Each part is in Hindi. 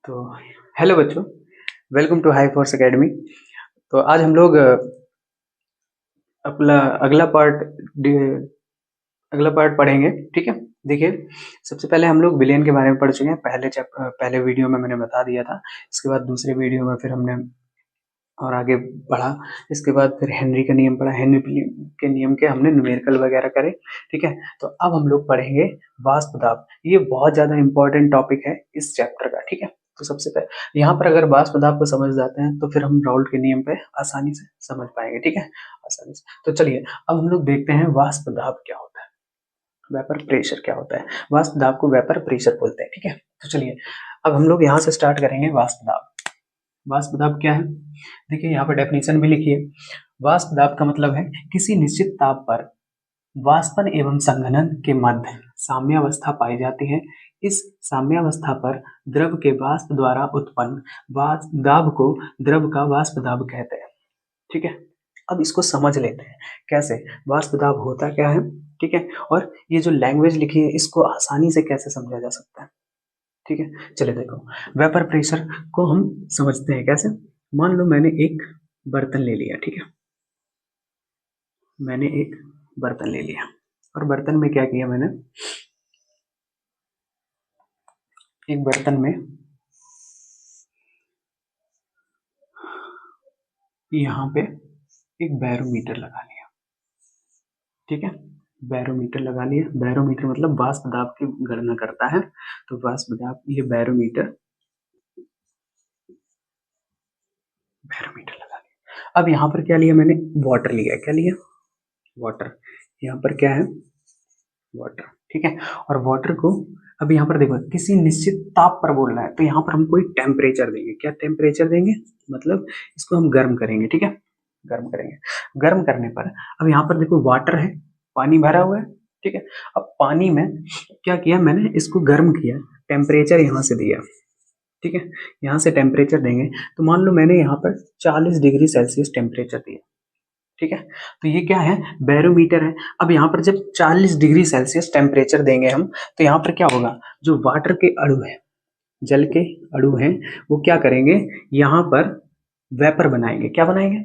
तो हेलो बच्चों, welcome to High Force Academy. तो आज हम लोग अपना अगला पार्ट पढ़ेंगे। ठीक है, देखिए, सबसे पहले हम लोग विलेन के बारे में पढ़ चुके हैं। पहले वीडियो में मैंने बता दिया था। इसके बाद दूसरे वीडियो में फिर हमने और आगे बढ़ा। इसके बाद फिर हेनरी का नियम पढ़ा। हेनरी के नियम के हमने न्यूमेरिकल वगैरह करे। ठीक है, तो अब हम लोग पढ़ेंगे वाष्प दाब। ये बहुत ज्यादा इंपॉर्टेंट टॉपिक है इस चैप्टर का। ठीक है, तो सबसे पहले यहाँ पर अगर वाष्प दाब को समझ जाते हैं तो फिर हम राउल्ट के नियम पे आसानी से समझ पाएंगे। ठीक है, आसानी से। तो चलिए अब हम लोग देखते हैं वाष्प दाब क्या होता है, वेपर प्रेशर क्या होता है। वाष्प दाब को वेपर प्रेशर बोलते हैं। ठीक है, तो चलिए अब हम लोग यहाँ से स्टार्ट करेंगे। वाष्प दाब, वाष्प दाब क्या है, देखिए यहाँ पर डेफिनेशन भी लिखिए। वाष्प दाब का मतलब है किसी निश्चित ताप पर वाष्पन एवं संघनन के मध्य साम्यावस्था पाई जाती है। इस साम्यावस्था पर द्रव के वाष्प द्वारा उत्पन्न दाब को द्रव का वाष्प दाब कहते हैं। ठीक है, अब इसको समझ लेते हैं कैसे वाष्प दाब होता क्या है। ठीक है, और ये जो लैंग्वेज लिखी है इसको आसानी से कैसे समझा जा सकता है। ठीक है, चलिए देखो, वेपर प्रेशर को हम समझते हैं कैसे। मान लो मैंने एक बर्तन ले लिया। ठीक है, मैंने एक बर्तन ले लिया और बर्तन में क्या किया, मैंने एक बर्तन में यहाँ पे एक बैरोमीटर लगा लिया। ठीक है, बैरोमीटर लगा लिया। बैरोमीटर मतलब वाष्प दाब की गणना करता है। तो वाष्प दाब, ये बैरोमीटर लगा लिया। अब यहाँ पर क्या लिया मैंने, वाटर लिया। क्या लिया, वाटर। यहाँ पर क्या है, वाटर। ठीक है, और वाटर को अब यहाँ पर देखो किसी निश्चित ताप पर बोल रहा है, तो यहाँ पर हम कोई टेम्परेचर देंगे। क्या टेम्परेचर देंगे, मतलब इसको हम गर्म करेंगे। ठीक है, गर्म करेंगे। गर्म करने पर अब यहाँ पर देखो वाटर है, पानी भरा हुआ है। ठीक है, अब पानी में क्या किया मैंने, इसको गर्म किया, टेम्परेचर यहाँ से दिया। ठीक है, यहाँ से टेम्परेचर देंगे तो मान लो मैंने यहाँ पर 40 डिग्री सेल्सियस टेम्परेचर दिया। ठीक है, तो ये क्या है, बैरोमीटर है। अब यहाँ पर जब 40 डिग्री सेल्सियस टेम्परेचर देंगे हम, तो यहाँ पर क्या होगा, जो वाटर के अणु है, जल के अणु हैं, वो क्या करेंगे, यहाँ पर वेपर बनाएंगे। क्या बनाएंगे,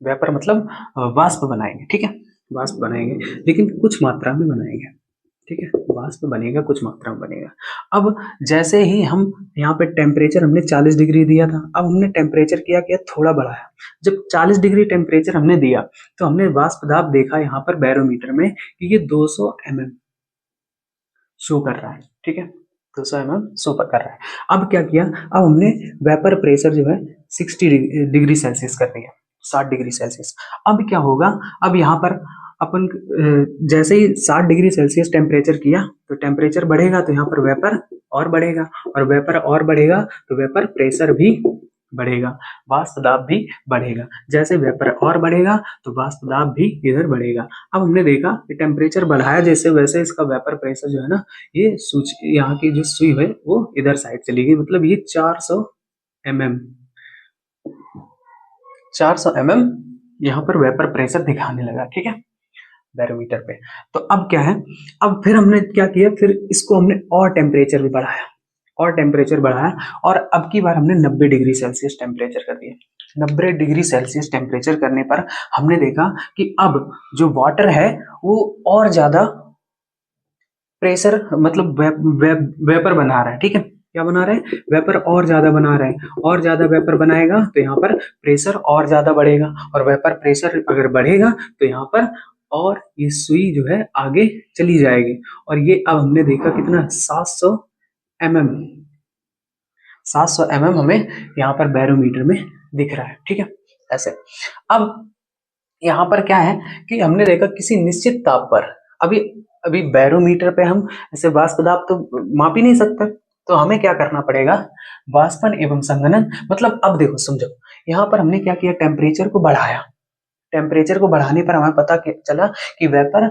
वेपर मतलब वाष्प बनाएंगे। ठीक है, वाष्प बनाएंगे, लेकिन कुछ मात्रा में बनाएंगे। ठीक है, वाष्प बनेगा, कुछ मात्रा में बनेगा। अब जैसे ही हम यहाँ पे टेम्परेचर हमने 40 डिग्री दिया था, अब हमने टेम्परेचर किया क्या, थोड़ा बढ़ाया। जब 40 डिग्री टेम्परेचर हमने दिया तो हमने वाष्प दाब देखा यहाँ पर बैरोमीटर में कि ये 200 mm शो कर रहा है। ठीक है, 200 mm शो कर रहा है। अब क्या किया, अब हमने वेपर प्रेशर जो है 60 डिग्री सेल्सियस कर दिया, 60 डिग्री सेल्सियस। अब क्या होगा, अब यहाँ पर अपन जैसे ही 60 डिग्री सेल्सियस टेम्परेचर किया तो टेम्परेचर बढ़ेगा, तो यहाँ पर वेपर और बढ़ेगा, और वेपर और बढ़ेगा तो वेपर प्रेशर भी बढ़ेगा, वाष्प दाब भी बढ़ेगा। जैसे वेपर और बढ़ेगा तो वाष्प दाब भी इधर बढ़ेगा। अब हमने देखा कि टेम्परेचर बढ़ाया जैसे वैसे इसका वेपर प्रेशर जो है ना, ये सूच यहाँ की जो सुई है वो इधर साइड चली गई, मतलब ये 400 mm, 400 mm यहाँ पर वेपर प्रेशर दिखाने लगा। ठीक है, बैरोमीटर पे। तो अब क्या है, अब फिर हमने क्या किया, फिर इसको हमने और टेम्परेचर भी बढ़ाया, और टेम्परेचर बढ़ाया, और अब की बार हमने 90 डिग्री सेल्सियस टेम्परेचर कर दिया। 90 डिग्री सेल्सियस टेम्परेचर करने पर हमने देखा कि अब जो वाटर है वो और ज्यादा प्रेशर मतलब वेपर बना रहा है। ठीक है, क्या बना रहे हैं, वेपर और ज्यादा बना रहे हैं, और ज्यादा वेपर बनाएगा तो यहाँ पर प्रेशर और ज्यादा बढ़ेगा, और वेपर प्रेशर अगर बढ़ेगा तो यहाँ पर और ये सुई जो है आगे चली जाएगी। और ये अब हमने देखा कितना, 700 mm, 700 mm हमें यहाँ पर बैरोमीटर में दिख रहा है। ठीक है, ऐसे। अब यहाँ पर क्या है कि हमने देखा किसी निश्चित ताप पर, अभी अभी बैरोमीटर पे हम ऐसे वाष्प दाब तो माप ही नहीं सकते, तो हमें क्या करना पड़ेगा, वाष्पन एवं संघनन। मतलब अब देखो समझो, यहाँ पर हमने क्या किया, टेम्परेचर को बढ़ाया। टेम्परेचर को बढ़ाने पर हमें पता चला कि वेपर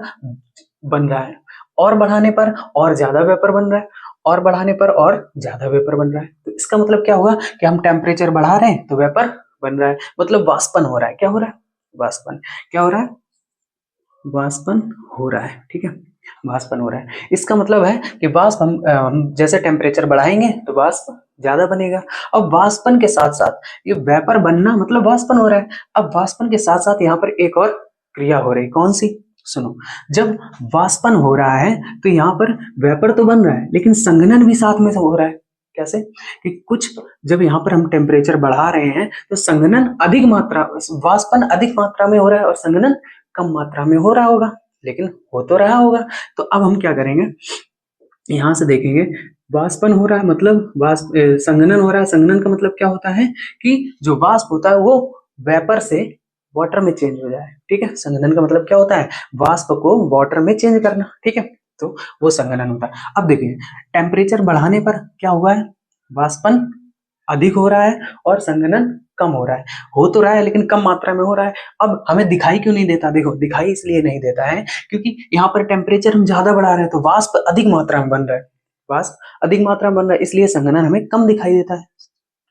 बन रहा है, और बढ़ाने पर और ज्यादा वेपर बन रहा है, और बढ़ाने पर और ज्यादा वेपर बन रहा है। तो इसका मतलब क्या होगा कि हम टेम्परेचर बढ़ा रहे हैं तो वेपर बन रहा है, मतलब वाष्पन हो रहा है। क्या हो रहा है, वाष्पन। क्या हो रहा है, वाष्पन हो रहा है। ठीक है, वाष्पन हो रहा है। इसका मतलब है कि वाष्प हम जैसे टेम्परेचर बढ़ाएंगे तो वाष्प ज्यादा बनेगा। अब वाष्पन के साथ साथ ये वेपर बनना मतलब वाष्पन हो रहा है। अब वाष्पन के साथ साथ यहाँ पर एक और क्रिया हो रही, कौन सी? सुनो, जब वाष्पन हो रहा है तो यहाँ पर वेपर तो बन रहा है लेकिन संघनन भी साथ में हो रहा है। कैसे? कि कुछ जब यहाँ पर हम टेम्परेचर बढ़ा रहे हैं तो संघनन अधिक मात्रा, वाष्पन अधिक मात्रा में हो रहा है और संघनन कम मात्रा में हो रहा होगा, लेकिन हो तो रहा होगा। तो अब हम क्या करेंगे, यहां से देखेंगे, वाष्पन हो रहा है मतलब संघनन हो रहा है। संघनन का मतलब क्या होता है कि जो वाष्प होता है वो वेपर से वाटर में चेंज हो जाए। ठीक है, संघनन का मतलब क्या होता है, वाष्प को वाटर में चेंज करना। ठीक है, तो वो संघनन होता है। अब देखिए, टेम्परेचर बढ़ाने पर क्या हुआ है, वाष्पन अधिक हो रहा है और संघनन कम हो रहा है। हो तो रहा है लेकिन कम मात्रा में हो रहा है। अब हमें दिखाई क्यों नहीं देता? देखो, दिखाई इसलिए नहीं देता है क्योंकि यहाँ पर टेम्परेचर हम ज्यादा बढ़ा रहे हैं तो वाष्प अधिक मात्रा में बन रहा है। वाष्प अधिक मात्रा में बन रहा है, इसलिए संघनन हमें कम दिखाई देता है,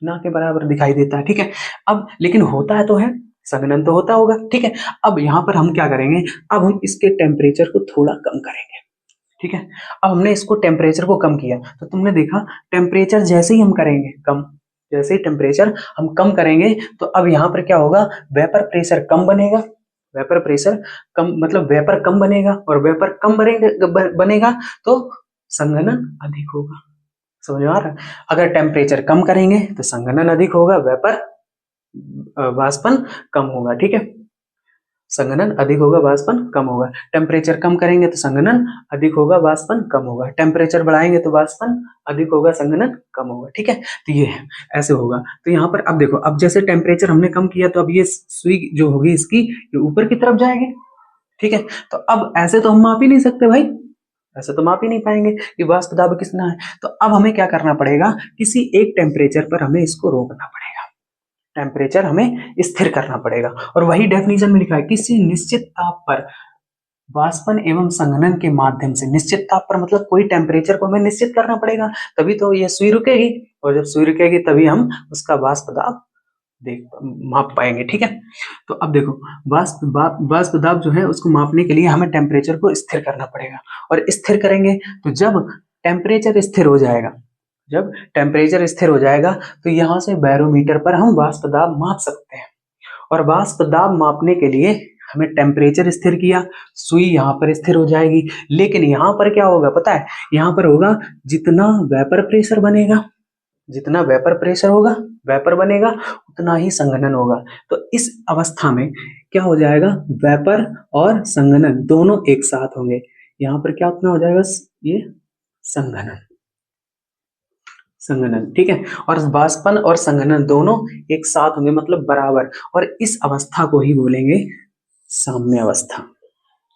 ना के बराबर दिखाई देता है। ठीक है, अब लेकिन होता है तो है, संघनन तो होता होगा। ठीक है, अब यहाँ पर हम क्या करेंगे, अब हम इसके टेम्परेचर को थोड़ा कम करेंगे। ठीक है, अब हमने इसको टेम्परेचर को कम किया तो तुमने देखा, टेम्परेचर जैसे ही हम करेंगे कम, जैसे ही टेम्परेचर हम कम करेंगे तो अब यहाँ पर क्या होगा, वेपर प्रेशर कम बनेगा। वेपर प्रेशर कम मतलब वेपर कम बनेगा, और वेपर कम बनेगा तो संघनन अधिक होगा। समझ में आ रहा है? अगर टेम्परेचर कम करेंगे तो संघनन अधिक होगा, वेपर वाष्पन कम होगा। ठीक है, संघनन अधिक होगा, वाष्पन कम होगा। टेम्परेचर कम करेंगे तो संघनन अधिक होगा, वाष्पन कम होगा। टेम्परेचर बढ़ाएंगे तो वाष्पन अधिक होगा, संघनन कम होगा। ठीक है, तो ये है, ऐसे होगा। तो यहाँ पर अब देखो, अब जैसे टेम्परेचर हमने कम किया तो अब ये सुई जो होगी इसकी ये ऊपर की तरफ जाएगी। ठीक है, तो अब ऐसे तो हम माप ही नहीं सकते भाई, ऐसे तो माप ही नहीं पाएंगे कि वाष्प दाब कितना है। तो अब हमें क्या करना पड़ेगा, किसी एक टेम्परेचर पर हमें इसको रोकना पड़ेगा, टेम्परेचर हमें स्थिर करना पड़ेगा। और वही डेफिनेशन में लिखा है, किसी निश्चित ताप पर वाष्पन एवं संघनन के माध्यम से। निश्चित ताप पर मतलब कोई टेम्परेचर को हमें निश्चित करना पड़ेगा, तभी तो ये सुई रुकेगी, और जब सुई रुकेगी तभी हम उसका वाष्प दाब देख माप पाएंगे। ठीक है, तो अब देखो, वाष्प दाब जो है उसको मापने के लिए हमें टेम्परेचर को स्थिर करना पड़ेगा, और स्थिर करेंगे तो जब टेम्परेचर स्थिर हो जाएगा, जब टेम्परेचर स्थिर हो जाएगा तो यहाँ से बैरोमीटर पर हम वाष्प दाब माप सकते हैं। और वाष्प दाब मापने के लिए हमें टेम्परेचर स्थिर किया, सुई यहाँ पर स्थिर हो जाएगी। लेकिन यहाँ पर क्या होगा पता है, यहाँ पर होगा जितना वेपर प्रेशर बनेगा, जितना वेपर प्रेशर होगा, वेपर बनेगा, उतना ही संघनन होगा। तो इस अवस्था में क्या हो जाएगा, वेपर और संघनन दोनों एक साथ होंगे। यहाँ पर क्या उतना हो जाएगा, ये संघनन, संघनन। ठीक है, और वाष्पन और संघनन दोनों एक साथ होंगे मतलब बराबर, और इस अवस्था को ही बोलेंगे साम्य अवस्था।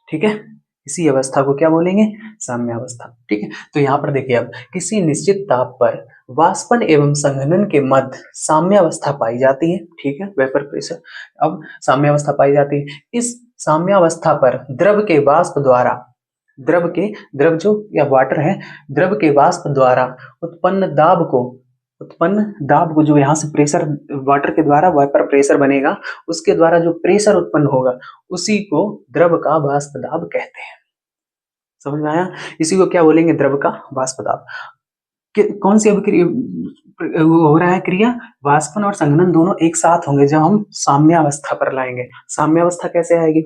ठीक है, इसी अवस्था को क्या बोलेंगे, साम्य अवस्था। ठीक है, तो यहाँ पर देखिए, अब किसी निश्चित ताप पर वाष्पन एवं संघनन के मध्य साम्य अवस्था पाई जाती है। ठीक है, वेपर प्रेशर, अब साम्य अवस्था पाई जाती है। इस साम्य अवस्था पर द्रव के वाष्प द्वारा, द्रव जो या वाटर है, द्रव के वाष्प द्वारा उत्पन्न दाब को जो यहाँ से प्रेशर, वाटर के द्वारा वेपर प्रेशर बनेगा, उसके द्वारा जो प्रेशर उत्पन्न होगा उसी को द्रव का वाष्प दाब कहते हैं। समझ में आया? इसी को क्या बोलेंगे, द्रव का वाष्प दाब। कौन सी अभिक्रिया हो रहा है, क्रिया, वाष्पन और संघनन दोनों एक साथ होंगे जब हम साम्य अवस्था पर लाएंगे। साम्य अवस्था कैसे आएगी,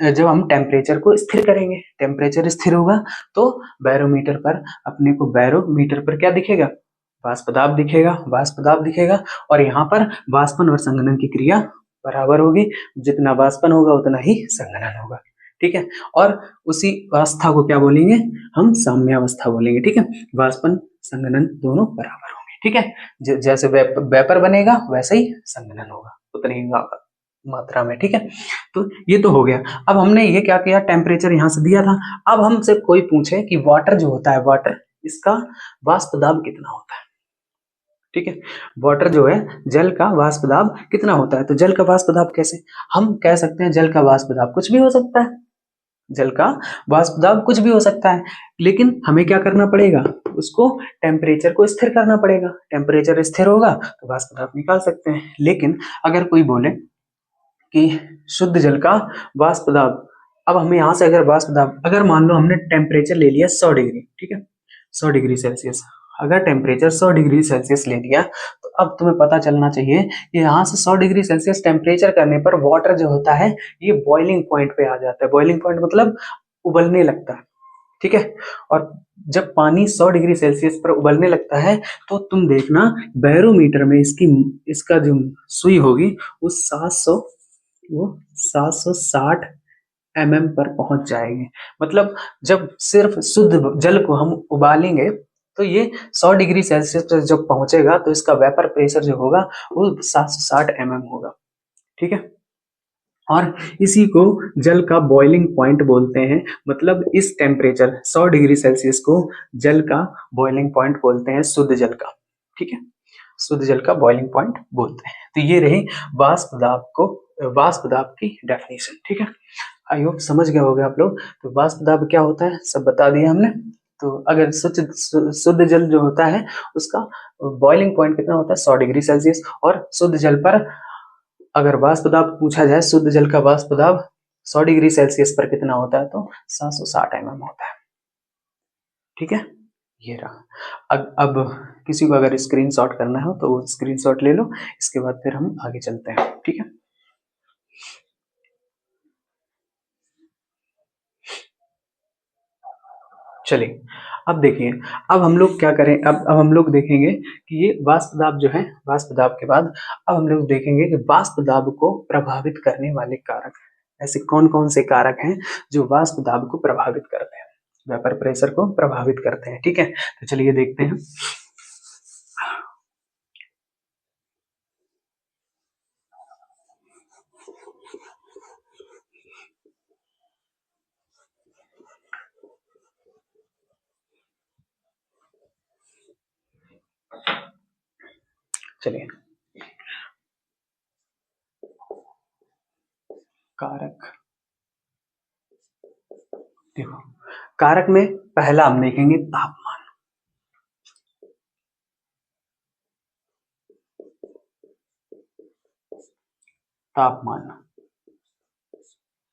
जब हम टेम्परेचर को स्थिर करेंगे। टेम्परेचर स्थिर होगा तो बैरोमीटर पर अपने को, बैरोमीटर पर क्या दिखेगा, वाष्प दाब दिखेगा, वाष्प दाब दिखेगा। और यहाँ पर वाष्पन और संघनन की क्रिया बराबर होगी, जितना वाष्पन होगा उतना ही संघनन होगा। ठीक है, और उसी अवस्था को क्या बोलेंगे, हम साम्य अवस्था बोलेंगे। ठीक है, वाष्पन संघनन दोनों बराबर होंगे। ठीक है, जैसे वेपर बनेगा वैसे ही संघनन होगा, उतनी ही मात्रा में। ठीक है, तो ये तो हो गया। अब हमने ये क्या किया, टेम्परेचर यहाँ से दिया था। अब हमसे कोई पूछे कि वाटर जो होता है, वाटर, इसका वाष्प दाब कितना होता है। ठीक है, वाटर जो है, जल का वाष्प दाब कितना होता है। तो जल का वाष्प दाब कैसे हम कह सकते हैं, जल का वाष्प दाब कुछ भी हो सकता है, जल का वाष्प दाब कुछ भी हो सकता है, लेकिन हमें क्या करना पड़ेगा, उसको टेम्परेचर को स्थिर करना पड़ेगा। टेम्परेचर स्थिर होगा तो वाष्प दाब निकाल सकते हैं। लेकिन अगर कोई बोले कि शुद्ध जल का वाष्प दाब, अब हमें यहां से अगर वाष्प दाब, अगर मान लो हमने टेम्परेचर ले लिया 100 डिग्री, ठीक है, 100 डिग्री सेल्सियस, अगर टेम्परेचर 100 डिग्री सेल्सियस ले लिया तो अब तुम्हें पता चलना चाहिए कि यहाँ से 100 डिग्री सेल्सियस टेम्परेचर करने पर वाटर जो होता है ये बॉइलिंग पॉइंट पे आ जाता है। बॉइलिंग पॉइंट मतलब उबलने लगता है, ठीक है। और जब पानी 100 डिग्री सेल्सियस पर उबलने लगता है तो तुम देखना बैरोमीटर में इसका जो सुई होगी वो 760 mm पर पहुंच जाएगी। मतलब जब सिर्फ शुद्ध जल को हम उबालेंगे तो ये 100 डिग्री सेल्सियस पर जब पहुंचेगा तो इसका वेपर प्रेशर जो होगा वो 760 mm होगा, ठीक है। और इसी को जल का बॉइलिंग पॉइंट बोलते हैं। मतलब इस टेम्परेचर 100 डिग्री सेल्सियस को जल का बॉइलिंग पॉइंट बोलते हैं, शुद्ध जल का, ठीक है। शुद्ध जल का बॉइलिंग पॉइंट बोलते हैं। तो ये रही वाष्प दाब की डेफिनेशन, ठीक है। आई होप समझ गए होगे आप लोग। तो वाष्प दाब क्या होता है सब बता दिया हमने। तो अगर शुद्ध जल जो होता है उसका बॉइलिंग पॉइंट कितना होता है 100 डिग्री सेल्सियस। और शुद्ध जल पर अगर वाष्प दाब पूछा जाए, शुद्ध जल का वाष्प दाब 100 डिग्री सेल्सियस पर कितना होता है तो 760 mm होता है, ठीक है। ये रहा। अब किसी को अगर स्क्रीनशॉट करना हो तो वो स्क्रीनशॉट ले लो, इसके बाद फिर हम आगे चलते हैं, ठीक है। चलिए अब देखिए, अब हम लोग क्या करें, अब हम लोग देखेंगे कि ये वाष्प दाब जो है, वाष्प दाब के बाद अब हम लोग देखेंगे कि वाष्प दाब को प्रभावित करने वाले कारक ऐसे कौन कौन से कारक हैं जो वाष्प दाब को प्रभावित करते हैं, वेपर प्रेशर को प्रभावित करते हैं, ठीक है। तो चलिए देखते हैं। चलिए कारक, देखो कारक में पहला हम देखेंगे तापमान। तापमान,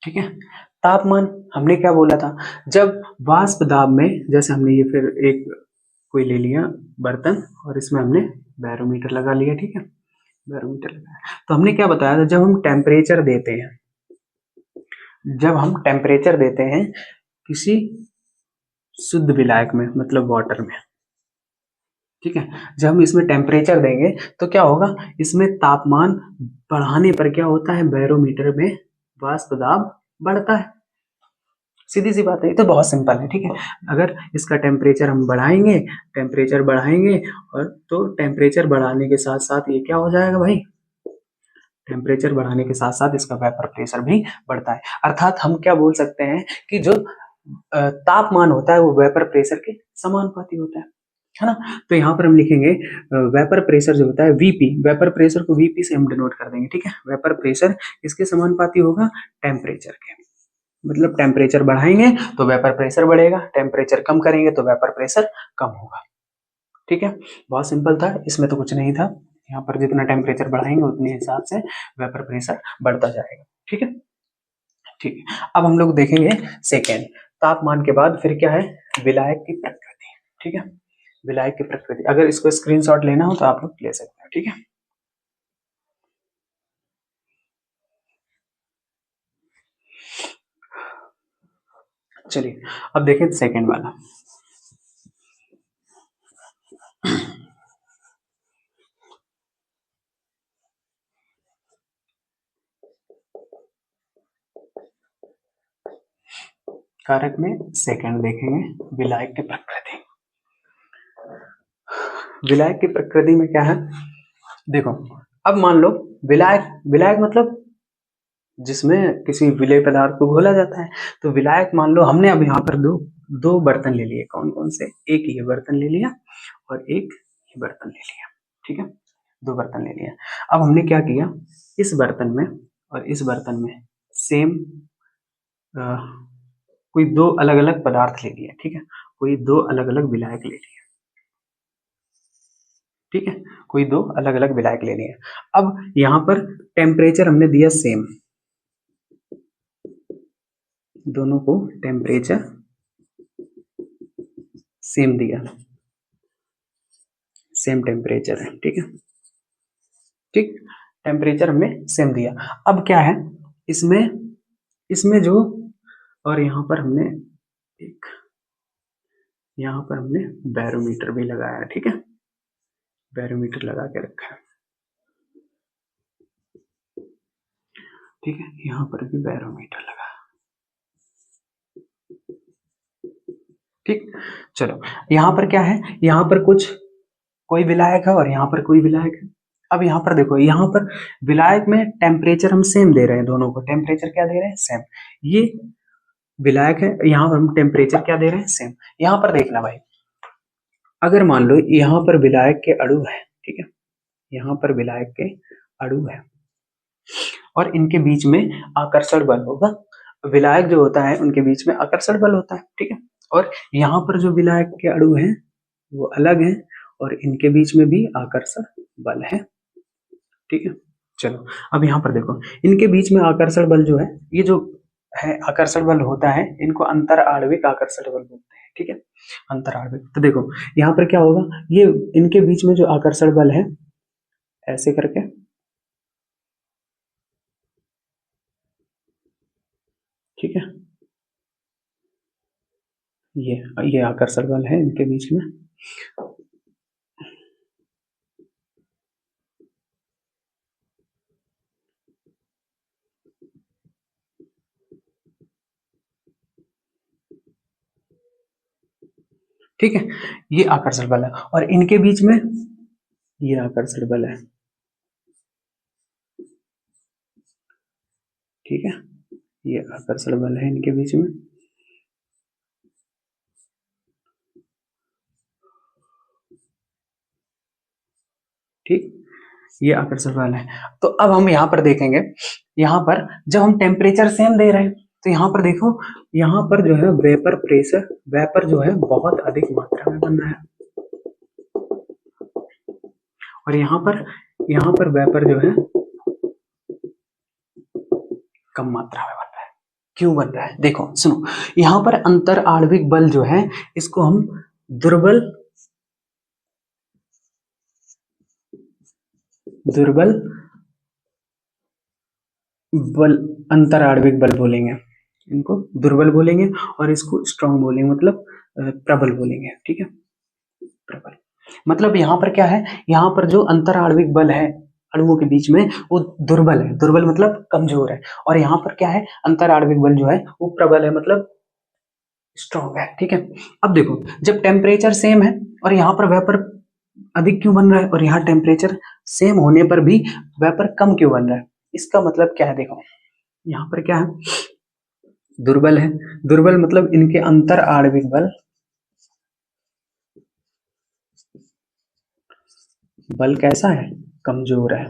ठीक है। तापमान हमने क्या बोला था, जब वाष्प दाब में, जैसे हमने ये फिर एक कोई ले लिया बर्तन और इसमें हमने बैरोमीटर लगा लिया, ठीक है। बैरोमीटर लगाया तो हमने क्या बताया था, जब हम टेम्परेचर देते हैं, जब हम टेम्परेचर देते हैं किसी शुद्ध विलायक में मतलब वाटर में, ठीक है। जब हम इसमें टेम्परेचर देंगे तो क्या होगा, इसमें तापमान बढ़ाने पर क्या होता है, बैरोमीटर में वाष्प दाब बढ़ता है। सीधी सी बात है, ये तो बहुत सिंपल है, ठीक है। अगर इसका टेम्परेचर हम बढ़ाएंगे, टेम्परेचर बढ़ाएंगे और तो टेम्परेचर बढ़ाने के साथ साथ ये क्या हो जाएगा भाई, टेम्परेचर बढ़ाने के साथ साथ इसका वेपर प्रेशर भी बढ़ता है। अर्थात हम क्या बोल सकते हैं कि जो तापमान होता है वो वेपर प्रेशर के समानुपाती होता है ना। तो यहाँ पर हम लिखेंगे वेपर प्रेशर जो होता है वीपी, वेपर प्रेशर को वीपी से हम डिनोट कर देंगे, ठीक है। वेपर प्रेशर इसके समानुपाती होगा टेम्परेचर के। मतलब टेम्परेचर बढ़ाएंगे तो वेपर प्रेशर बढ़ेगा, टेम्परेचर कम करेंगे तो वेपर प्रेशर कम होगा, ठीक है। बहुत सिंपल था, इसमें तो कुछ नहीं था। यहाँ पर जितना टेम्परेचर बढ़ाएंगे उतने हिसाब से वेपर प्रेशर बढ़ता जाएगा, ठीक है। ठीक है, अब हम लोग देखेंगे सेकेंड, तापमान के बाद फिर क्या है, विलायक की प्रकृति, ठीक है। विलायक की प्रकृति, अगर इसको स्क्रीनशॉट लेना हो तो आप लोग ले सकते हैं, ठीक है। चलिए अब देखें सेकेंड वाला। कारक में सेकेंड देखेंगे, विलायक की प्रकृति। विलायक की प्रकृति में क्या है, देखो अब मान लो विलायक, विलायक मतलब जिसमें किसी विलेय पदार्थ को घोला जाता है। तो विलायक मान लो हमने अब यहाँ पर दो दो बर्तन ले लिए, कौन कौन से, एक ये बर्तन ले लिया और एक ये बर्तन ले लिया, ठीक है। दो बर्तन ले लिया। अब हमने क्या किया, इस बर्तन में और इस बर्तन में सेम कोई दो अलग अलग पदार्थ ले लिए, ठीक है। कोई दो अलग अलग विलायक ले लिए, ठीक है। कोई दो अलग अलग विलायक ले लिए। अब यहाँ पर टेम्परेचर हमने दिया सेम, दोनों को टेम्परेचर सेम दिया, सेम टेम्परेचर है, ठीक है, ठीक, टेम्परेचर हमने सेम दिया। अब क्या है इसमें, इसमें जो, और यहाँ पर हमने एक, यहाँ पर हमने बैरोमीटर भी लगाया है, ठीक है, बैरोमीटर लगा के रखा है, ठीक है, यहाँ पर भी बैरोमीटर लगा, ठीक। चलो यहाँ पर क्या है, यहाँ पर कुछ कोई विलायक है और यहाँ पर कोई विलायक है। अब यहाँ पर देखो, यहाँ पर विलायक में टेम्परेचर हम सेम दे रहे हैं, दोनों को टेम्परेचर क्या दे रहे हैं, सेम। ये विलायक है, यहाँ पर हम टेम्परेचर क्या दे रहे हैं, सेम। यहाँ पर देखना भाई, अगर मान लो यहाँ पर विलायक के अणु है, ठीक है, यहाँ पर विलायक के अणु है और इनके बीच में आकर्षण बल होगा। विलायक जो होता है उनके बीच में आकर्षण बल होता है, ठीक है, और यहाँ पर जो विलायक के अणु हैं वो अलग हैं और इनके बीच में भी आकर्षण बल है, ठीक है। चलो अब यहाँ पर देखो, इनके बीच में आकर्षण बल जो है, ये जो है आकर्षण बल होता है, इनको अंतर आणविक आकर्षण बल बोलते हैं, ठीक है, अंतर आणविक। तो देखो यहाँ पर क्या होगा, ये इनके बीच में जो आकर्षण बल है, ऐसे करके, ठीक है, ये आकर्षण बल है इनके बीच में, ठीक है, ये आकर्षण बल है और इनके बीच में ये आकर्षण बल है, ठीक है, ये आकर्षण बल है इनके बीच में, ठीक, ये आकर्षण बल है। तो अब हम यहाँ पर देखेंगे, यहाँ पर जब हम टेम्परेचर सेम दे रहे हैं तो यहाँ पर देखो, यहाँ पर जो है वेपर प्रेशर, वेपर जो है बहुत अधिक मात्रा में बन रहा है और यहाँ पर वेपर जो है कम मात्रा में बन रहा है। क्यों बन रहा है, देखो सुनो, यहाँ पर अंतर आणविक बल जो है इसको हम दुर्बल बल, अंतर आणविक बल बोलेंगे, इनको दुर्बल बोलेंगे और इसको स्ट्रांग बोलेंगे, मतलब प्रबल बोलेंगे, ठीक है, प्रबल। मतलब यहाँ पर क्या है, यहाँ पर जो अंतर आणविक बल है अणुओं के बीच में वो दुर्बल है, दुर्बल मतलब कमजोर है, और यहाँ पर क्या है, अंतर आणविक बल जो है वो प्रबल है, मतलब स्ट्रांग है, ठीक है। अब देखो, जब टेम्परेचर सेम है और यहाँ पर वेपर अधिक क्यों बन रहा है और यहाँ टेम्परेचर सेम होने पर भी वेपर कम क्यों बन रहा है, इसका मतलब क्या है, देखो यहाँ पर क्या है, दुर्बल है, दुर्बल मतलब इनके अंतर आणविक बल, बल कैसा है, कमजोर है,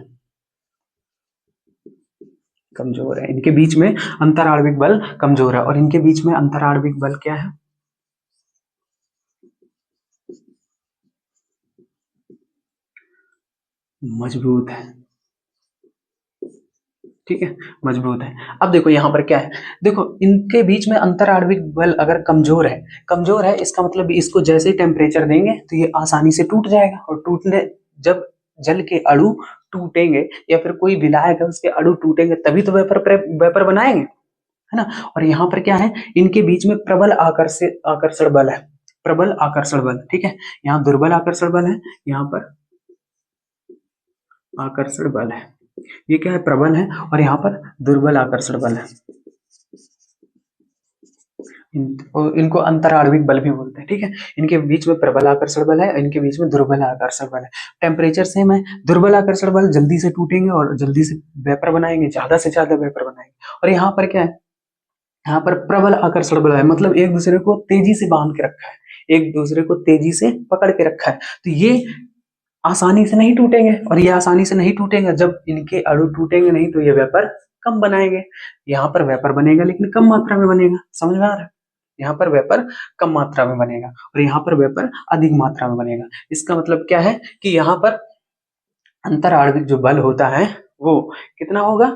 कमजोर है, इनके बीच में अंतर आणविक बल कमजोर है और इनके बीच में अंतर आणविक बल क्या है, मजबूत है, ठीक है, मजबूत है। अब देखो यहाँ पर क्या है, देखो इनके बीच में अंतर आणविक बल अगर कमजोर है, कमजोर है इसका मतलब इसको जैसे ही टेम्परेचर देंगे तो ये आसानी से टूट जाएगा, और टूटने, जब जल के अणु टूटेंगे या फिर कोई विलायक है उसके अणु टूटेंगे तभी तो वेपर बनाएंगे, है ना। और यहाँ पर क्या है, इनके बीच में प्रबल आकर्षण बल है, प्रबल आकर्षण बल, ठीक है, यहाँ दुर्बल आकर्षण बल है, यहाँ पर आकर्षण बल है, ये क्या है, प्रबल है, और यहाँ पर दुर्बल आकर्षण बल है, इनको अंतर आणविक बल भी बोलते हैं, ठीक है। इनके बीच में प्रबल आकर्षण बल है, इनके बीच में दुर्बल आकर्षण बल है, टेम्परेचर सेम है, दुर्बल आकर्षण बल जल्दी से टूटेंगे और जल्दी से वेपर बनाएंगे, ज्यादा से ज्यादा वेपर बनाएंगे, और यहाँ पर क्या है, यहाँ पर प्रबल आकर्षण बल है, मतलब एक दूसरे को तेजी से बांध के रखा है, एक दूसरे को तेजी से पकड़ के रखा है, तो ये आसानी से नहीं टूटेंगे, और ये आसानी से नहीं टूटेंगे, जब इनके अणु टूटेंगे नहीं तो ये वेपर कम बनाएंगे, यहाँ पर वेपर बनेगा लेकिन कम मात्रा में बनेगा, समझ में आ रहा है, यहाँ पर वेपर कम मात्रा में बनेगा और यहाँ पर वेपर अधिक मात्रा में बनेगा। इसका मतलब क्या है कि यहाँ पर अंतर आणविक जो बल होता है वो कितना होगा,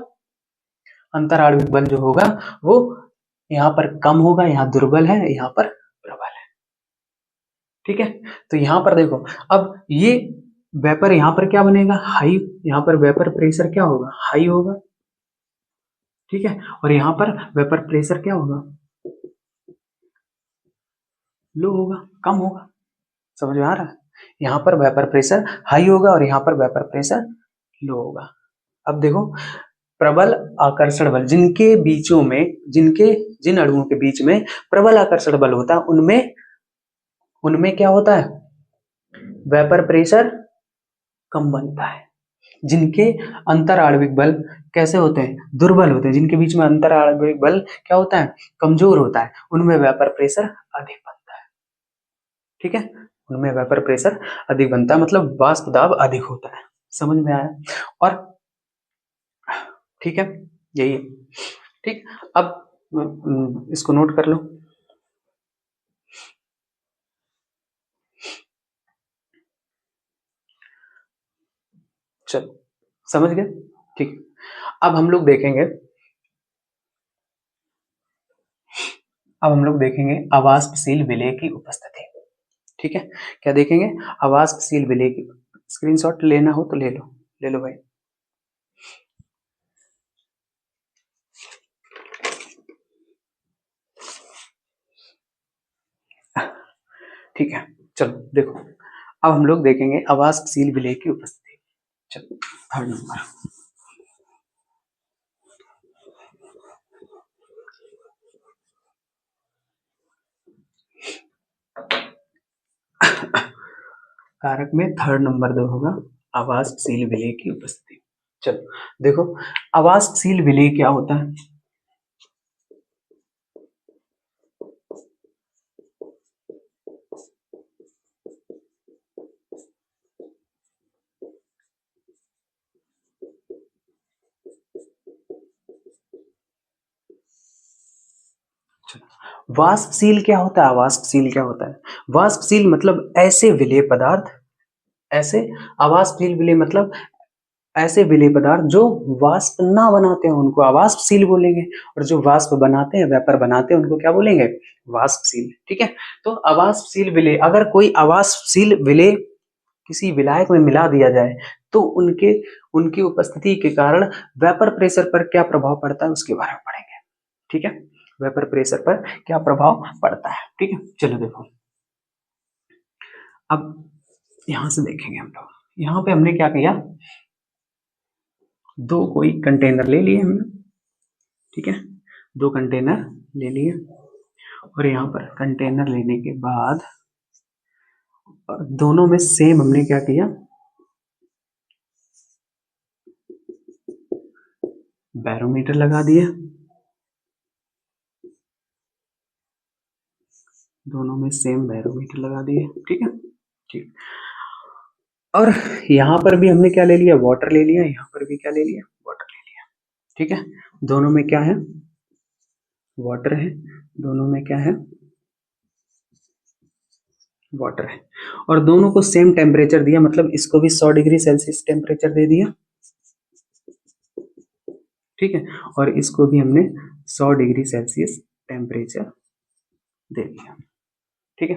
अंतर आणविक बल जो होगा वो यहाँ पर कम होगा, यहाँ दुर्बल है, यहाँ पर प्रबल है, ठीक है। तो यहाँ पर देखो, अब ये वेपर यहाँ पर क्या बनेगा, हाई, यहाँ पर वेपर प्रेशर क्या होगा, हाई होगा, ठीक है, और यहाँ पर वेपर प्रेशर क्या होगा, लो होगा, कम होगा। समझ में आ रहा है? यहाँ पर वेपर प्रेशर हाई होगा और यहाँ पर वेपर प्रेशर लो होगा। अब देखो, प्रबल आकर्षण बल जिनके बीचों में, जिन अणुओं के बीच में प्रबल आकर्षण बल होता है, उनमें उनमें क्या होता है, वेपर प्रेशर कम बनता है। जिनके अंतर आणविक बल कैसे होते हैं, दुर्बल होते हैं, जिनके बीच में अंतर आणविक बल क्या होता है, कमजोर होता है, उनमें वेपर प्रेशर अधिक बनता है। ठीक है, उनमें वेपर प्रेशर अधिक बनता है, मतलब वाष्प दाब अधिक होता है। समझ में आया? और ठीक है, यही है। ठीक, अब इसको नोट कर लो। चलो, समझ गए? ठीक, अब हम लोग देखेंगे, अवाष्पशील विलेय की उपस्थिति। ठीक है, क्या देखेंगे, अवाष्पशील विलेय की। स्क्रीनशॉट लेना हो तो ले लो, ले लो भाई। ठीक है, चलो देखो, अब हम लोग देखेंगे अवाष्पशील विलेय की उपस्थिति। चलो, थर्ड नंबर, कारक में थर्ड नंबर दो होगा अवाष्पशील विलेय की उपस्थिति। चलो देखो, अवाष्पशील विलेय क्या होता है। वाष्पशील क्या होता है, अवाष्पशील क्या होता है, वाष्पशील मतलब ऐसे विलेय पदार्थ, ऐसे, अवाष्पशील विलेय मतलब ऐसे विलेय पदार्थ जो वाष्प ना बनाते हैं उनको अवाष्पशील बोलेंगे, और जो वाष्प बनाते हैं, वेपर बनाते हैं, उनको क्या बोलेंगे, वाष्पशील। ठीक है, तो अवाष्पशील विलेय, अगर कोई अवाष्पशील विलेय किसी विलायक में मिला दिया जाए तो उनके उनकी उपस्थिति के कारण वेपर प्रेशर पर क्या प्रभाव पड़ता है उसके बारे में पढ़ेंगे। ठीक है, वेपर प्रेशर पर क्या प्रभाव पड़ता है। ठीक है, चलो देखो, अब यहां से देखेंगे हम लोग, यहाँ पे हमने क्या किया, दो कोई कंटेनर ले लिए हमने। ठीक है, दो कंटेनर ले लिए, और यहाँ पर कंटेनर लेने के बाद दोनों में सेम हमने क्या किया, बैरोमीटर लगा दिया, दोनों में सेम बैरोमीटर लगा दिए। ठीक है, ठीक, और यहाँ पर भी हमने क्या ले लिया, वाटर ले लिया, यहाँ पर भी क्या ले लिया, वाटर ले लिया। ठीक है, दोनों में क्या है, वाटर है, दोनों में क्या है, वाटर है, और दोनों को सेम टेम्परेचर दिया, मतलब इसको भी 100 डिग्री सेल्सियस टेम्परेचर दे दिया। ठीक है, और इसको भी हमने 100 डिग्री सेल्सियस टेम्परेचर दे दिया। ठीक है,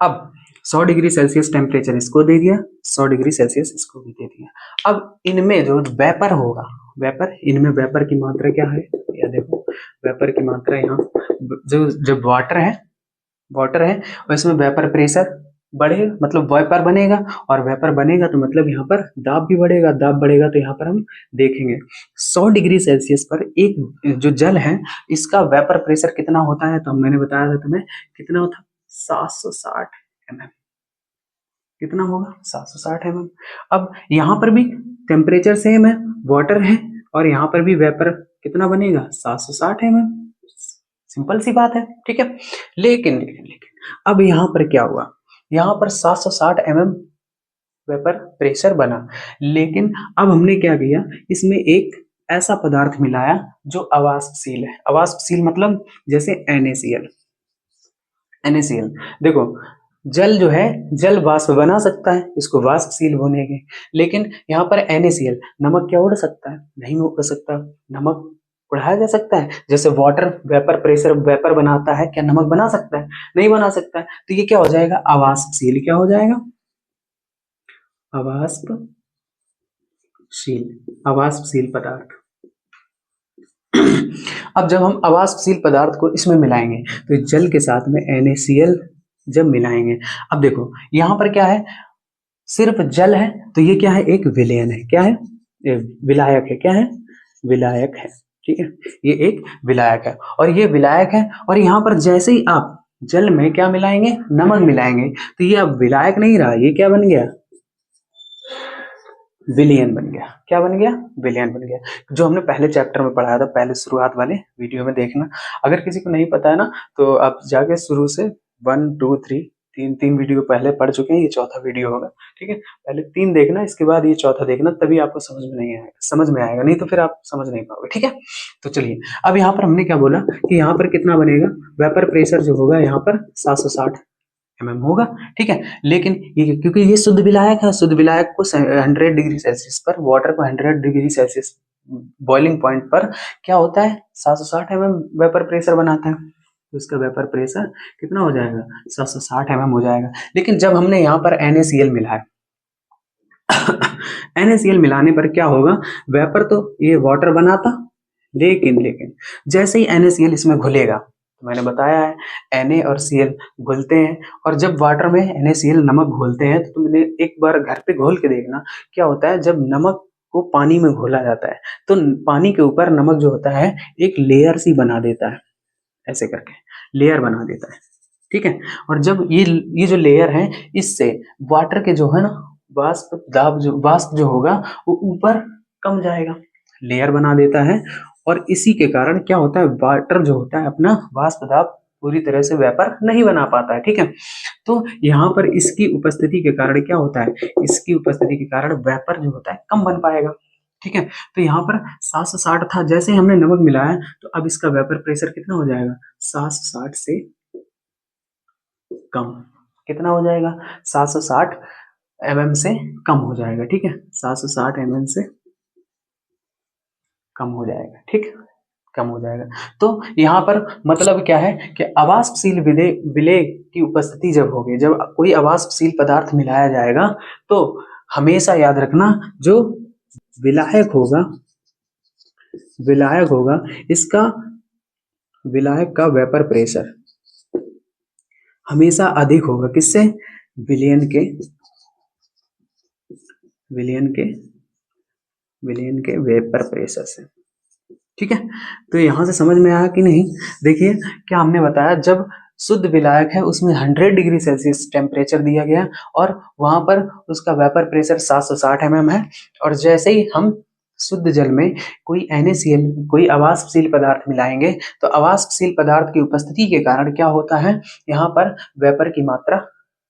अब 100 डिग्री सेल्सियस टेम्परेचर इसको दे दिया, 100 डिग्री सेल्सियस इसको भी दे दिया। अब इनमें जो वेपर होगा, वेपर, इनमें वेपर की मात्रा क्या है, या देखो, वेपर की मात्रा यहाँ, जो जब वाटर है और इसमें वेपर प्रेशर बढ़ेगा, मतलब वेपर बनेगा, और वेपर बनेगा तो मतलब यहाँ पर दाब भी बढ़ेगा, दाब बढ़ेगा तो यहाँ पर हम देखेंगे 100 डिग्री सेल्सियस पर एक जो जल है इसका वेपर प्रेशर कितना होता है, तो मैंने बताया था तुम्हें, कितना होता, 760 mm। कितना होगा, 760 mm। अब यहाँ पर भी टेम्परेचर सेम है, वाटर है, और यहाँ पर भी वेपर कितना बनेगा, 760 mm। सिंपल सी बात है। ठीक है, लेकिन लेकिन लेकिन अब यहाँ पर क्या हुआ, यहाँ पर 760 mm वेपर प्रेशर बना, लेकिन अब हमने क्या किया, इसमें एक ऐसा पदार्थ मिलाया जो अवाष्पशील है। अवाष्पशील मतलब जैसे NaCl। NaCl देखो, जल जो है, जल वाष्प बना सकता है, इसको वाष्पशील बोलेंगे, लेकिन यहाँ पर NaCl, नमक क्या उड़ सकता है, नहीं उड़ सकता। नमक उड़ाया जा सकता है, जैसे वाटर वेपर प्रेशर वेपर बनाता है, क्या नमक बना सकता है, नहीं बना सकता है, तो ये क्या हो जाएगा, अवाष्पशील क्या हो जाएगा, अवाष्पशील पदार्थ। अब जब हम अवाष्पशील पदार्थ को इसमें मिलाएंगे तो जल के साथ में NaCl जब मिलाएंगे, अब देखो यहाँ पर क्या है, सिर्फ जल है तो ये क्या है, एक विलयन है। क्या है? ये विलायक है। क्या है? विलायक है। ठीक है, ये एक विलायक है और ये विलायक है। और यहाँ पर जैसे ही आप जल में क्या मिलाएंगे, नमक मिलाएंगे, तो ये अब विलायक नहीं रहा, ये क्या बन गया, विलयन बन गया। क्या बन गया? विलयन बन गया। जो हमने पहले चैप्टर में पढ़ाया था, पहले शुरुआत वाले वीडियो में देखना। अगर किसी को नहीं पता है ना, तो आप जाके शुरू से 1 2 3 तीन वीडियो पहले पढ़ चुके हैं, ये चौथा वीडियो होगा। ठीक है, पहले 3 देखना, इसके बाद ये चौथा देखना, तभी आपको समझ में आएगा, नहीं तो फिर आप समझ नहीं पाओगे। ठीक है, तो चलिए, अब यहाँ पर हमने क्या बोला कि यहाँ पर कितना बनेगा, वेपर प्रेशर जो होगा यहाँ पर 760 होगा। ठीक है, लेकिन ये क्योंकि ये शुद्ध विलायक है, शुद्ध विलायक को 100 डिग्री सेल्सियस पर, वाटर को 100 डिग्री सेल्सियस बॉइलिंग पॉइंट पर क्या होता है, 760 वेपर प्रेशर बनाता है। तो इसका वेपर प्रेशर कितना हो जाएगा, 760 हो जाएगा। लेकिन जब हमने यहाँ पर NaCl मिलाया NaCl मिलाने पर क्या होगा, वेपर तो ये वाटर बनाता, लेकिन जैसे ही NaCl इसमें घुलेगा, तो मैंने बताया है Na और Cl घुलते हैं, और जब वाटर में NaCl नमक घोलते हैं, तो तुमने एक बार घर पे घोल के देखना क्या होता है। जब नमक को पानी में घोला जाता है तो पानी के ऊपर नमक जो होता है एक लेयर सी बना देता है, ऐसे करके लेयर बना देता है। ठीक है, और जब ये जो लेयर है, इससे वाटर के जो है ना वाष्प जो होगा वो ऊपर कम जाएगा, लेयर बना देता है। और इसी के कारण क्या होता है, वाटर जो होता है अपना वाष्प दाब पूरी तरह से वेपर नहीं बना पाता है। ठीक है, तो यहाँ पर इसकी उपस्थिति के कारण क्या होता है, इसकी उपस्थिति के कारण वेपर जो होता है कम बन पाएगा। ठीक है, तो यहाँ पर 760 था, जैसे हमने नमक मिलाया तो अब इसका वेपर प्रेशर कितना हो जाएगा, 760 से कम। कितना हो जाएगा, 760 से कम हो जाएगा। ठीक है, 760 से कम हो जाएगा। ठीक, कम हो जाएगा। तो यहाँ पर मतलब क्या है कि अवाष्पशील विलेय की उपस्थिति जब होगी, जब कोई अवाष्पशील पदार्थ मिलाया जाएगा, तो हमेशा याद रखना जो विलायक होगा इसका, विलायक का वेपर प्रेशर हमेशा अधिक होगा, किससे, विलयन के वेपर प्रेशर से। ठीक है, तो यहां से समझ में आया कि नहीं। देखिए क्या हमने बताया, जब शुद्ध विलायक है उसमें 100 डिग्री सेल्सियस टेम्परेचर दिया गया और वहां पर उसका वेपर प्रेशर 760 है। और जैसे ही हम शुद्ध जल में कोई NaCl कोई अवाष्पशील पदार्थ मिलाएंगे, तो अवाष्पशील पदार्थ की उपस्थिति के कारण क्या होता है, यहाँ पर वेपर की मात्रा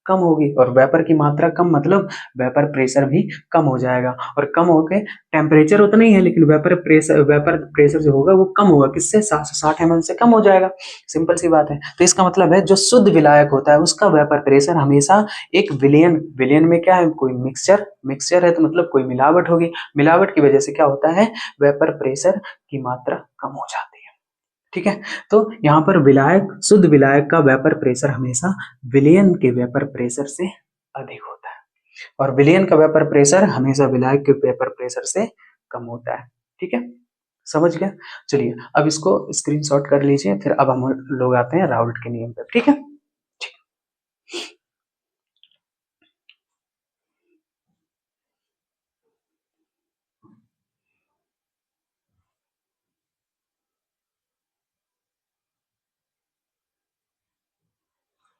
कम होगी, और वेपर की मात्रा कम मतलब वेपर प्रेशर भी कम हो जाएगा। और कम होके टेम्परेचर उतना ही है, लेकिन वेपर प्रेशर जो होगा वो कम होगा, किससे, 760 से कम हो जाएगा। सिंपल सी बात है। तो इसका मतलब है जो शुद्ध विलायक होता है उसका वेपर प्रेशर हमेशा एक विलयन में क्या है, कोई मिक्सचर है, तो मतलब कोई मिलावट होगी, मिलावट की वजह से क्या होता है, वेपर प्रेशर की मात्रा कम हो जाती है। ठीक है, तो यहाँ पर शुद्ध विलायक का वेपर प्रेशर हमेशा विलयन के वेपर प्रेशर से अधिक होता है, और विलयन का वेपर प्रेशर हमेशा विलायक के वेपर प्रेशर से कम होता है। ठीक है, समझ गया। चलिए अब इसको स्क्रीनशॉट कर लीजिए, फिर अब हम लोग आते हैं राउल्ट के नियम पे। ठीक है,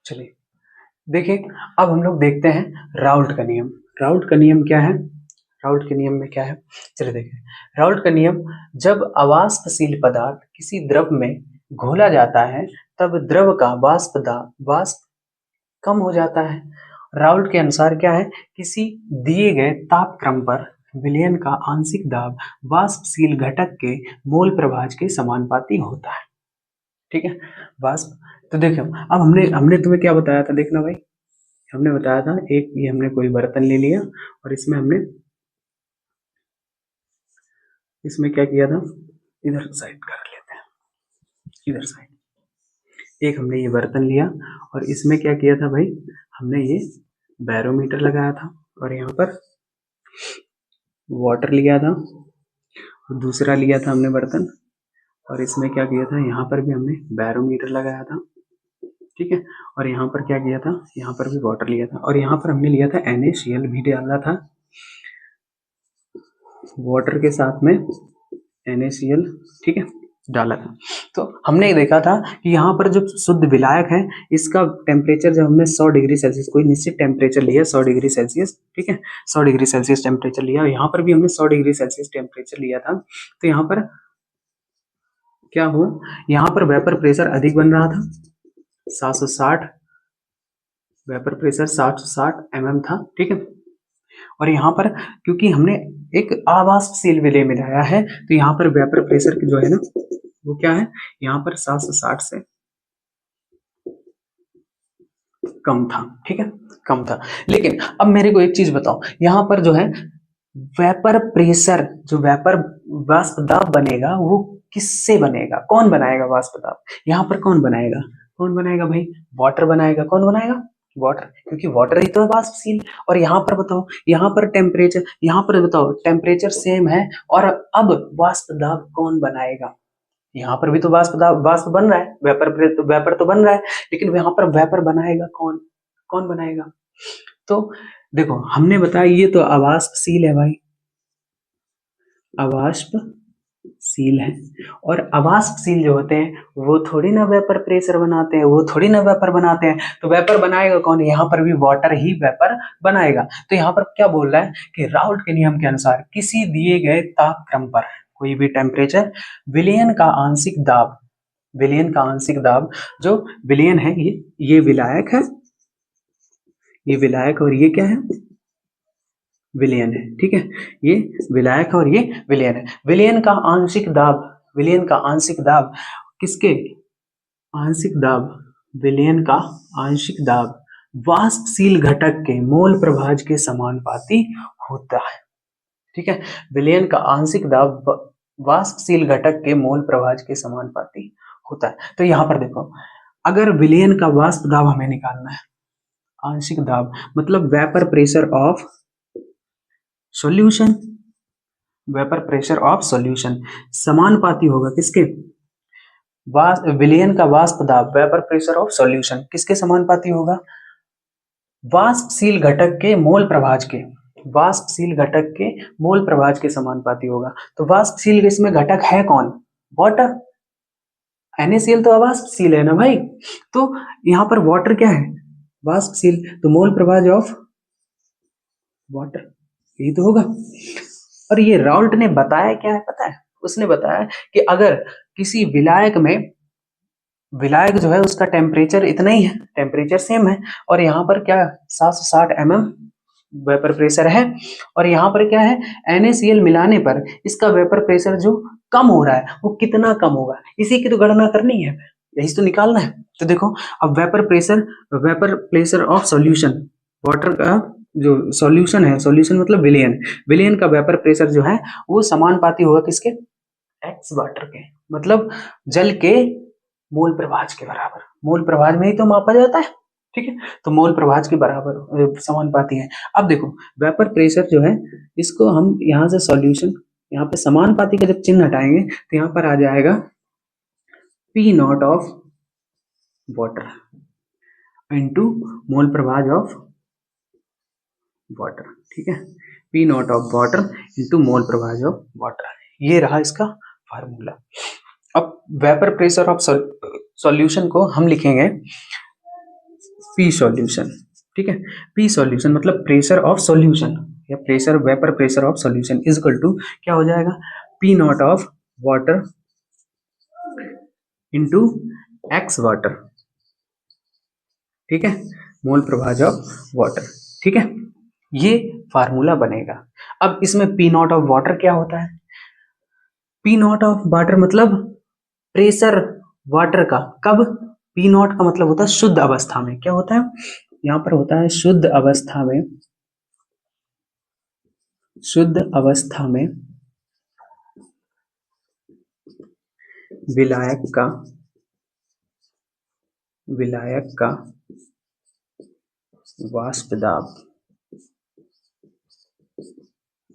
चलिए देखिए, अब हम लोग देखते हैं राउल्ट का नियम। राउल्ट का नियम क्या है, राउल्ट के नियम में क्या है, चलिए देखिए। राउल्ट का नियम, जब अवाष्पशील पदार्थ किसी द्रव में घोला जाता है तब द्रव का वाष्प कम हो जाता है। राउल्ट के अनुसार क्या है, किसी दिए गए ताप क्रम पर विलयन का आंशिक दाब वाष्पशील घटक के मोल प्रभाज के समानुपाती होता है। ठीक है, वाष्प, तो देखो अब हमने हमने तुम्हें क्या बताया था, देखना भाई, हमने बताया था एक, ये हमने कोई बर्तन ले लिया और इसमें क्या किया था, इधर साइड कर लेते हैं, इधर साइड, एक हमने ये बर्तन लिया और इसमें क्या किया था भाई, हमने ये बैरोमीटर लगाया था और यहाँ पर वाटर लिया था, दूसरा लिया था हमने बर्तन, और इसमें क्या किया था, यहाँ पर भी हमने बैरोमीटर लगाया था, ठीक है। और यहाँ पर क्या किया था, यहाँ पर भी वाटर लिया था, और यहाँ पर हमने लिया था NaCl भी डाला था, वाटर के साथ में NaCl, ठीक है, डाला था। तो हमने देखा था कि यहाँ पर जो शुद्ध विलायक है, इसका टेम्परेचर जब हमने 100 डिग्री सेल्सियस, कोई निश्चित टेम्परेचर लिया 100 डिग्री सेल्सियस, ठीक है, 100 डिग्री सेल्सियस टेम्परेचर लिया, यहाँ पर भी हमने 100 डिग्री सेल्सियस टेम्परेचर लिया था। तो यहाँ पर क्या हुआ, यहाँ पर वेपर प्रेशर अधिक बन रहा था, 760, वेपर प्रेशर 760 mm था, ठीक है। और यहाँ पर क्योंकि हमने एक आवासशील विलेय मिलाया है, तो यहाँ पर वेपर प्रेशर जो है ना, वो क्या है, यहाँ पर 760 से कम था, ठीक है, कम था। लेकिन अब मेरे को एक चीज बताओ, यहाँ पर जो है वेपर प्रेशर, जो वेपर वाष्प दाब बनेगा, वो किससे बनेगा, कौन बनाएगा वाष्प दाब, यहाँ पर कौन बनाएगा, कौन बनाएगा भाई, वाटर बनाएगा, कौन बनाएगा, वाटर, क्योंकि वाटर ही तो है वाष्पशील। और यहाँ पर बताओ, यहाँ पर टेम्परेचर, यहाँ पर बताओ टेम्परेचर सेम है, और अब वाष्प दाब कौन बनाएगा, यहाँ पर भी तो वाष्प बन रहा है, वेपर तो बन रहा है, लेकिन यहाँ पर वेपर बनाएगा कौन, कौन बनाएगा। तो देखो हमने बताया ये तो अवाष्पशील है भाई, अवाष्पशील है, और अवाष्पशील जो होते हैं वो थोड़ी ना वेपर प्रेशर बनाते हैं, वो थोड़ी ना वेपर बनाते हैं, तो वेपर बनाएगा कौन, यहाँ पर भी वाटर ही वेपर बनाएगा। तो यहाँ पर क्या बोल रहा है कि राउल्ट के नियम के अनुसार किसी दिए गए तापक्रम पर कोई भी टेम्परेचर, विलयन का आंशिक दाब, विलयन का आंशिक दाब, जो विलयन है ये विलायक है, ये विलायक और ये क्या है, विलयन है, ठीक है, ये विलायक और ये विलयन है। विलयन का आंशिक दाब, विलयन का आंशिक दाब किसके, आंशिक दाब, विलयन का आंशिक दाब वाष्पशील घटक के मोल प्रभाज के समानुपाती होता है, ठीक है। विलयन का आंशिक दाब वाष्पशील घटक के मोल प्रभाज के समानुपाती होता है। तो यहाँ पर देखो, अगर विलयन का वाष्प दाब हमें निकालना है, आंशिक दाब मतलब vapour pressure of solution, vapour pressure of solution समानुपाती होगा किसके, विलयन का वाष्प दाब वेपर प्रेशर ऑफ सॉल्यूशन किसके समानुपाती होगा, वाष्पशील घटक के मोल प्रभाज के, वाष्पशील घटक के मोल प्रभाज के समानुपाती होगा। तो वाष्पशील इसमें घटक है कौन, वाटर, NaCl तो अवाष्पशील है ना भाई, तो यहाँ पर वाटर क्या है, वाष्पशील, तो मोल प्रभाज ऑफ वाटर, यही तो होगा। और ये राउल्ट ने बताया क्या है पता है, उसने बताया कि अगर किसी विलायक में, विलायक जो है उसका टेम्परेचर इतना ही है, टेम्परेचर सेम है, और यहाँ पर क्या 760 mm वेपर प्रेशर है, और यहाँ पर क्या है NaCl मिलाने पर इसका वेपर प्रेशर जो कम हो रहा है वो कितना कम होगा, इसी की तो गणना करनी है, यही तो निकालना है। तो देखो अब vapour pressure of solution, water का जो सॉल्यूशन है, सॉल्यूशन मतलब विलयन, विलयन का वेपर प्रेशर जो है वो समानुपाती होगा किसके, एक्स वाटर के, मतलब जल के मोल प्रभाज के बराबर, मोल प्रभाज में ही तो मापा जाता है, ठीक है, तो मोल प्रभाज के बराबर समानुपाती है। अब देखो वेपर प्रेशर जो है, इसको हम यहाँ से सॉल्यूशन, यहाँ पे समानुपाती का जब चिन्ह हटाएंगे तो यहाँ पर आ जाएगा P not of water into mole प्रभाज ऑफ वाटर, ठीक है, P not of water into mole प्रभाज ऑफ वाटर, ये रहा इसका फार्मूला। अब वेपर प्रेशर ऑफ सॉल्यूशन को हम लिखेंगे पी सॉल्यूशन, ठीक है, पी सॉल्यूशन मतलब प्रेशर ऑफ सॉल्यूशन, या pressure, vapour pressure of solution is equal to क्या हो जाएगा, P not of water into X water, ठीक है, मोल प्रभाज ऑफ वाटर, ठीक है, ये फार्मूला बनेगा। अब इसमें पी नॉट ऑफ वाटर क्या होता है, पी नॉट ऑफ वाटर मतलब प्रेशर वाटर का, कब, पी नॉट का मतलब होता है शुद्ध अवस्था में, क्या होता है, यहाँ पर होता है शुद्ध अवस्था में, शुद्ध अवस्था में विलायक का, विलायक का वाष्प दाब,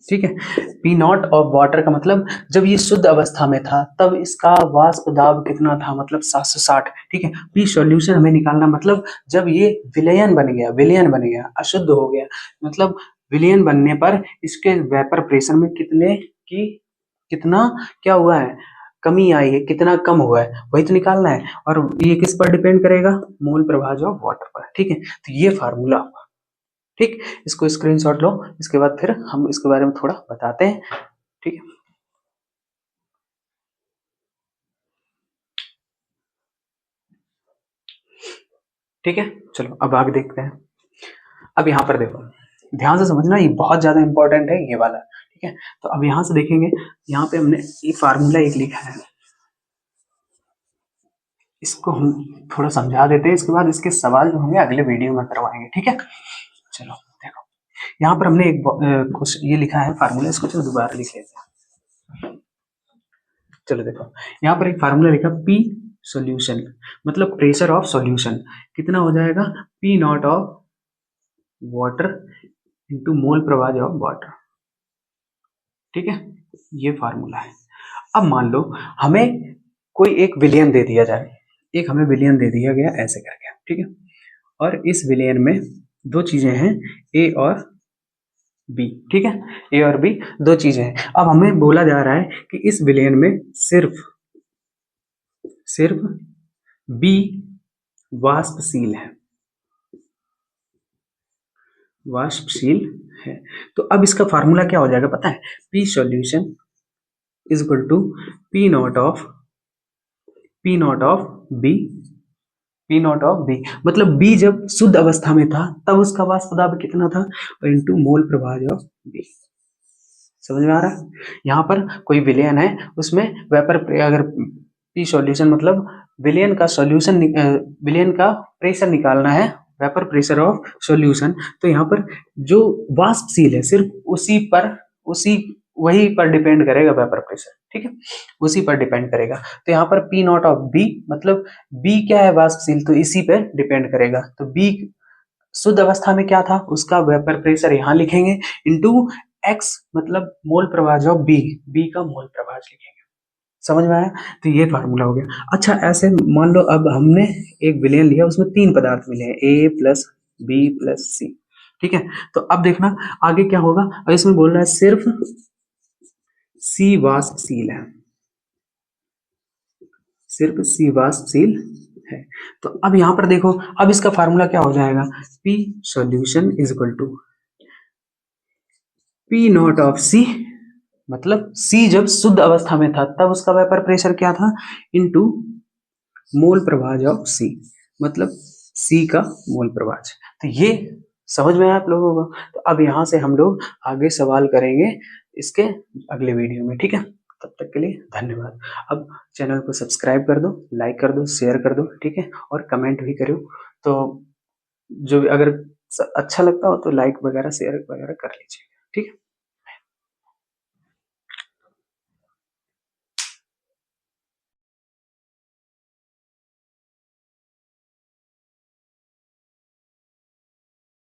ठीक है। पी नॉट ऑफ वाटर का मतलब जब ये शुद्ध अवस्था में था तब इसका वाष्प दाब कितना था, मतलब 760। ठीक है। पी सॉल्यूशन हमें निकालना, मतलब जब ये विलयन बन गया, विलयन बन गया, अशुद्ध हो गया, मतलब विलयन बनने पर इसके वेपर प्रेशर में कितने की कितना क्या हुआ है, कमी आई है, कितना कम हुआ है, वही तो निकालना है। और ये किस पर डिपेंड करेगा, मोल प्रभाव ऑफ वाटर पर। ठीक है। तो ये फार्मूला हुआ। ठीक, इसको स्क्रीनशॉट लो, इसके बाद फिर हम इसके बारे में थोड़ा बताते हैं। ठीक है। ठीक है, चलो अब आगे देखते हैं। अब यहाँ पर देखो, ध्यान से समझना, ये बहुत ज्यादा इंपॉर्टेंट है ये वाला। ठीक है। तो अब यहाँ से देखेंगे, यहाँ पे हमने ये फार्मूला एक लिखा है, इसको हम थोड़ा समझा देते हैं, इसके बाद इसके सवाल जो होंगे अगले वीडियो में करवाएंगे। ठीक है। चलो देखो, यहाँ पर हमने एक कुछ ये लिखा है फार्मूला, इसको चलो दोबारा लिख लेते हैं। चलो देखो, यहाँ पर एक फार्मूला लिखा पी सॉल्यूशन, मतलब प्रेशर ऑफ सॉल्यूशन कितना हो जाएगा, P not of water into मोल प्रवाह ऑफ वाटर। ठीक है, ये फार्मूला है। अब मान लो हमें कोई एक विलयन दे दिया जाए, एक हमें विलयन दे दिया गया ऐसे करके। ठीक है। और इस विलयन में दो चीजें हैं, ए और बी। ठीक है, ए और बी दो चीजें हैं। अब हमें बोला जा रहा है कि इस विलयन में सिर्फ सिर्फ बी वाष्पशील है, वाष्पशील है। तो अब इसका फार्मूला क्या हो जाएगा पता है, P solution is equal to P not of B, P not of B, मतलब बी जब शुद्ध अवस्था में था तब उसका वाष्प दाब कितना था, इंटू मोल प्रवाह ऑफ बी। समझ में आ रहा है। यहाँ पर कोई विलयन है, उसमें वेपर, अगर पी सॉल्यूशन मतलब विलयन का सॉल्यूशन, विलयन का प्रेशर निकालना है, वेपर प्रेशर ऑफ सॉल्यूशन, तो यहाँ पर जो वाष्पशील है सिर्फ उसी पर, उसी वही पर डिपेंड करेगा वेपर प्रेशर। ठीक है, उसी पर डिपेंड करेगा। तो यहाँ पर पी नॉट ऑफ बी, मतलब बी क्या है, वाष्पशील, तो इसी पे डिपेंड करेगा। तो बी शुद्ध अवस्था में क्या था, उसका वेपर प्रेशर यहाँ लिखेंगे, इंटू एक्स मतलब मोल प्रवाह ऑफ बी, बी का मोल प्रवाह लिखेंगे। समझ में आया। तो ये फार्मूला हो गया। अच्छा, ऐसे मान लो अब हमने एक विलयन लिया, उसमें तीन पदार्थ मिले हैं, ए प्लस बी प्लस सी। ठीक है। तो अब देखना आगे क्या होगा। अब इसमें बोल रहा है सिर्फ सी वाष्पशील है, सिर्फ सी वाष्पशील है। तो अब यहां पर देखो, अब इसका फार्मूला क्या हो जाएगा, P solution is equal to P not of C, मतलब सी जब शुद्ध अवस्था में था तब उसका वेपर प्रेशर क्या था, इनटू मोल प्रवाह ऑफ सी, मतलब सी का मोल प्रवाह। तो ये समझ में आया आप लोगों को। तो अब यहाँ से हम लोग आगे सवाल करेंगे इसके अगले वीडियो में। ठीक है, तब तक के लिए धन्यवाद। अब चैनल को सब्सक्राइब कर दो, लाइक कर दो, शेयर कर दो। ठीक है, और कमेंट भी करो। तो जो अगर अच्छा लगता हो तो लाइक वगैरह शेयर वगैरह कर लीजिए। ठीक है।